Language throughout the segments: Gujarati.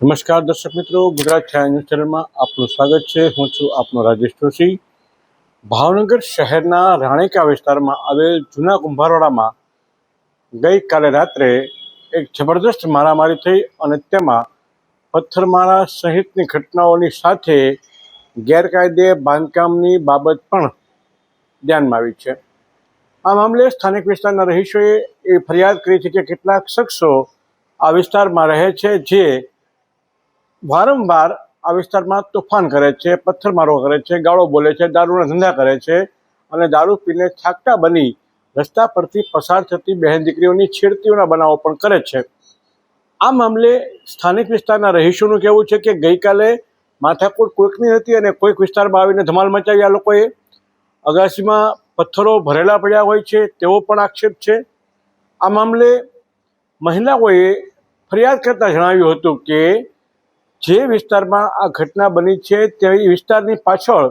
નમસ્કાર દર્શક મિત્રો, ગુજરાત છાયા ન્યૂઝ ચેનલમાં આપનું સ્વાગત છે। હું છું આપનો રાજેશ જોશી। ભાવનગર શહેરના રાણીકા વિસ્તારમાં આવેલ જૂના કુંભારવાડામાં ગઈકાલે રાત્રે એક જબરદસ્ત મારામારી થઈ અને તેમાં પથ્થરમારા સહિતની ઘટનાઓની સાથે ગેરકાયદે બાંધકામની બાબત પણ ધ્યાનમાં આવી છે। આ મામલે સ્થાનિક વિસ્તારના રહીશોએ એ ફરિયાદ કરી છે કે કેટલાક શખ્સો આ વિસ્તારમાં રહે છે જે વારંવાર આ વિસ્તારમાં તોફાન કરે છે, પથ્થરમારો કરે છે, ગાળો બોલે છે, દારૂના ધંધા કરે છે અને દારૂ પીને થાકતા બની રસ્તા પરથી પસાર થતી બહેન દીકરીઓની છેડતીઓના બનાવો પણ કરે છે। આ મામલે સ્થાનિક વિસ્તારના રહીશોનું કહેવું છે કે ગઈકાલે માથાકૂટ કોઈકની હતી અને કોઈક વિસ્તારમાં આવીને ધમાલ મચાવી આ લોકોએ। અગાસીમાં પથ્થરો ભરેલા પડ્યા હોય છે તેવો પણ આક્ષેપ છે। આ મામલે મહિલાઓએ ફરિયાદ કરતાં જણાવ્યું હતું કે જે વિસ્તારમાં આ ઘટના બની છે તે વિસ્તારની પાછળ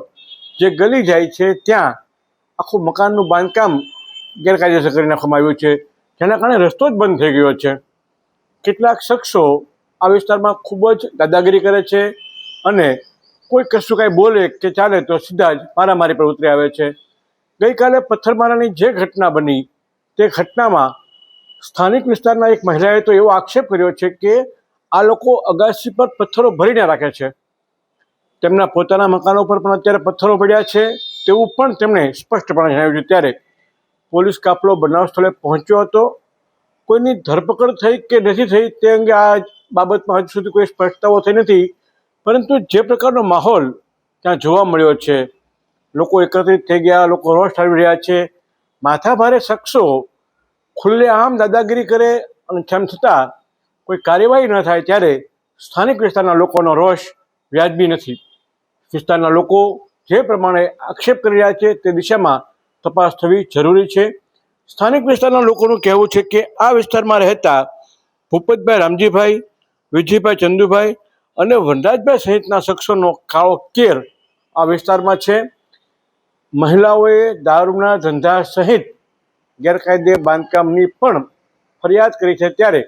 જે ગલી જાય છે ત્યાં આખું મકાનનું બાંધકામ ગેરકાયદેસર કરી નાખવામાં આવ્યું છે, જેના કારણે રસ્તો જ બંધ થઈ ગયો છે। કેટલાક શખ્સો આ વિસ્તારમાં ખૂબ જ દાદાગીરી કરે છે અને કોઈ કશું કાંઈ બોલે કે ચાલે તો સીધા જ મારામારી પર ઉતરી આવે છે। ગઈકાલે પથ્થરમારાની જે ઘટના બની તે ઘટનામાં સ્થાનિક વિસ્તારના એક મહિલાએ તો એવો આક્ષેપ કર્યો છે કે આ લોકો અગાસી પર પથ્થરો ભરીને રાખે છે, તેમના પોતાના મકાનો પર પણ અત્યારે પથ્થરો પડ્યા છે તેવું પણ તેમણે સ્પષ્ટપણે જણાવ્યું છે। ત્યારે પોલીસ કાફલો બનાવ સ્થળે પહોંચ્યો હતો। કોઈની ધરપકડ થઈ કે નથી થઈ તે અંગે આ બાબતમાં હજુ સુધી કોઈ સ્પષ્ટતાઓ થઈ નથી, પરંતુ જે પ્રકારનો માહોલ ત્યાં જોવા મળ્યો છે, લોકો એકત્રિત થઈ ગયા, લોકો રોષ ઠાલવી રહ્યા છે, માથાભારે શખ્સો ખુલ્લેઆમ દાદાગીરી કરે અને તેમ છતાં કોઈ કાર્યવાહી ન થાય ત્યારે સ્થાનિક વિસ્તારના લોકોનો રોષ વ્યાજબી નથી। વિસ્તારના લોકો જે પ્રમાણે આક્ષેપ કરી રહ્યા છે તે દિશામાં તપાસ થવી જરૂરી છે। સ્થાનિક વિસ્તારના લોકોનું કહેવું છે કે આ વિસ્તારમાં રહેતા ભૂપતભાઈ રામજીભાઈ, વિજયભાઈ ચંદુભાઈ અને વનરાજભાઈ સહિતના શખ્સોનો કાળો કેર આ વિસ્તારમાં છે। મહિલાઓએ દારૂના ધંધા સહિત ગેરકાયદે બાંધકામની પણ ફરિયાદ કરી છે, ત્યારે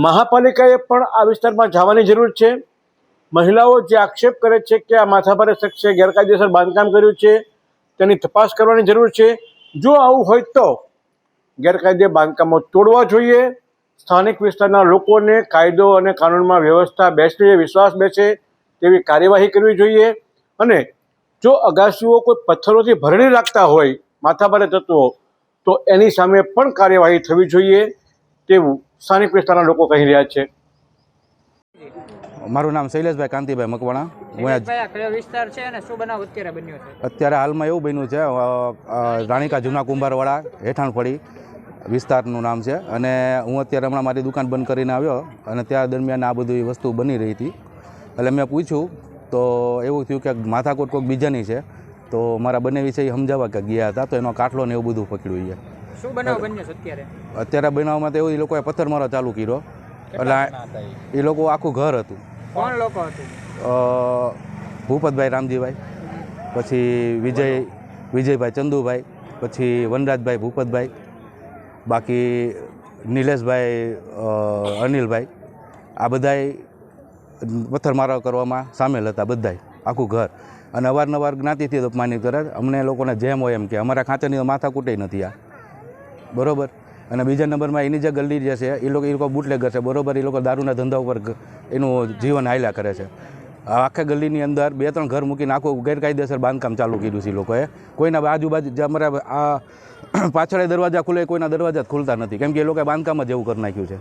મહાપાલિકાએ પણ આ વિસ્તારમાં જવાની જરૂર છે। મહિલાઓ જે આક્ષેપ કરે છે કે આ માથાભારે શખ્સે ગેરકાયદેસર બાંધકામ કર્યું છે તેની તપાસ કરવાની જરૂર છે। જો આવું હોય તો ગેરકાયદે બાંધકામો તોડવા જોઈએ, સ્થાનિક વિસ્તારના લોકોને કાયદો અને કાનૂનમાં વ્યવસ્થા બેસે, વિશ્વાસ બેસે તેવી કાર્યવાહી કરવી જોઈએ અને જો અગાસીઓ કોઈ પથ્થરોથી ભરેલી લાગતા હોય માથાભારે તત્વો તો એની સામે પણ કાર્યવાહી થવી જોઈએ તેવું સ્થાનિક વિસ્તારના લોકો કહી રહ્યા છે। મારું નામ શૈલેષભાઈ કાંતિભાઈ મકવાણા। કયો વિસ્તાર છે અને શું બનાવ અત્યારે બન્યો છે? અત્યારે હાલમાં એવું બન્યું છે, રાણીકા જૂના કુંભારવાડા હેઠાણફળી વિસ્તારનું નામ છે અને હું અત્યારે હમણાં મારી દુકાન બંધ કરીને આવ્યો અને ત્યાં દરમિયાન આ બધી વસ્તુ બની રહી હતી। એટલે મેં પૂછ્યું તો એવું થયું કે માથાકૂટ કોઈક બીજાની છે, તો મારા બંને વિષય સમજાવવા કે ગયા હતા તો એનો કાટલો ને એવું બધું પકડ્યું છે। શું બનાવ બન્યો છે અત્યારે બનાવમાં તો એવું એ લોકોએ પથ્થરમારો ચાલુ કર્યો, એટલે એ લોકો આખું ઘર હતું। કોણ લોકો હતું? ભૂપતભાઈ રામજીભાઈ, પછી વિજયભાઈ ચંદુભાઈ, પછી વનરાજભાઈ ભૂપતભાઈ, બાકી નિલેશભાઈ અનિલભાઈ, આ બધાય પથ્થરમારો કરવામાં સામેલ હતા બધાય, આખું ઘર। અને અવારનવાર જ્ઞાતિથી અપમાનિત કરે, અમને લોકોને જેમ હોય એમ કે અમારા ખાંચાની માથાકૂટે નથી આ, બરાબર। અને બીજા નંબરમાં એની જે ગલ્લી જે છે એ લોકો બુટલેગર છે, બરાબર, એ લોકો દારૂના ધંધા ઉપર એનું જીવન હાલ્યા કરે છે। આખા ગલીની અંદર 2-3 ઘર મૂકીને આખું ગેરકાયદેસર બાંધકામ ચાલુ કર્યું છે એ લોકોએ। કોઈના આજુબાજુ જે અમારા આ પાછળ દરવાજા ખુલે, કોઈના દરવાજા જ ખુલતા નથી, કેમ કે એ લોકોએ બાંધકામ જ એવું કરી નાખ્યું છે।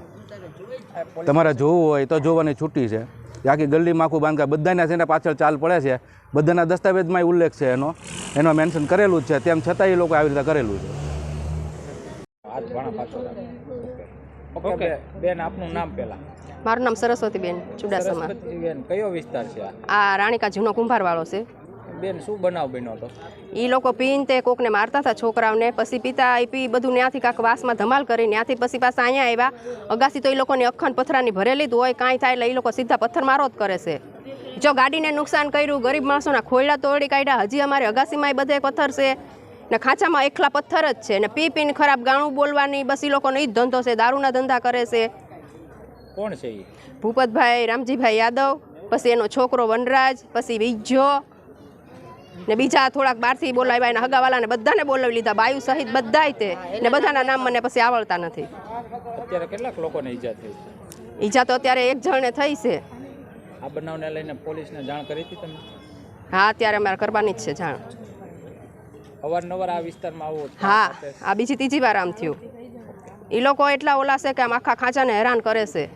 તમારે જોવું હોય તો જોવાની છૂટી છે, આખી ગલીમાં આખું બાંધકામ બધાના છે ને પાછળ ચાલ પડે છે, બધાના દસ્તાવેજમાં ઉલ્લેખ છે એનો મેન્શન કરેલું જ છે, તેમ છતાં એ લોકો આવી રીતે કરેલું છે। ઓકે બેન, આપનું નામ પહેલા? મારું નામ સરસ્વતીબેન ચુડાસમા। બેન, કયો વિસ્તાર છે આ રાણીકા જૂનો કુંભારવાળો છે। બેન, શું બનાવ બન્યો હતો? એ લોકો પીને તે કોકને મારતા હતા છોકરાઓને, પછી પિતા એ પી બધું ત્યાંથી કાંક વાસમાં ધમાલ કરી ત્યાંથી પછી પાછા અહીંયા આવ્યા। અગાસી તો એ લોકોની અખંડ પથરાની ભરેલી જ હોય, કાંઈ થાય એટલે એ લોકો સીધા પથ્થરમારો જ કરે છે। જો ગાડીને નુકસાન કર્યું, ગરીબ માણસોના ખોયડા તોડી કાઢ્યા, હજી અમારે અગાસીમાં એ બધે પથ્થર છે ને ખાંચામાં એકલા પથ્થર જ છે ને પીને ખરાબ ગાણું બોલવાની, બસ એ લોકોનો એ જ ધંધો છે, દારૂના ધંધા કરે છે। કોણ છે એ? ભૂપતભાઈ રામજીભાઈ યાદવ, પછી એનો છોકરો વનરાજ, પછી વિજ્જો ને બીજા થોડાક બહારથી બોલાવ્યા એના હગાવાલાને બધાને બોલાવી લીધા, બાયુ સહિત બધાય તે ને બધાના નામ મને પછી આવડતા નથી. અત્યારે કેટલાક લોકોને ઈજા થઈ છે? ઈજા તો અત્યારે એક જણને થઈ છે. આ બનાવને લઈને પોલીસને જાણ કરી હતી તમે? હા, અત્યારે અમારે કરવાની જ છે જાણ. અવારનવાર આ વિસ્તારમાં આવો છો? હા, આ બીજી ત્રીજી વાર આમ થયું. એ લોકો એટલા ઓલા છે કે આમ આખા ખાંચાને હેરાન કરે છે.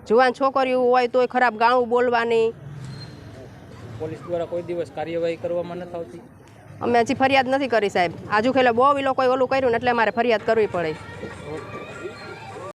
જુવાન છોકરીઓ હોય તોય ખરાબ ગાળું બોલવાની. પોલીસ દ્વારા કોઈ દિવસ કાર્યવાહી કરવામાં નથી આવતી? અમે હજી ફરિયાદ નથી કરી સાહેબ. આજુ ખેલે બહુ એ લોકોએ ઓલું કર્યું ને એટલે અમારે ફરિયાદ કરવી પડે. ઓકે.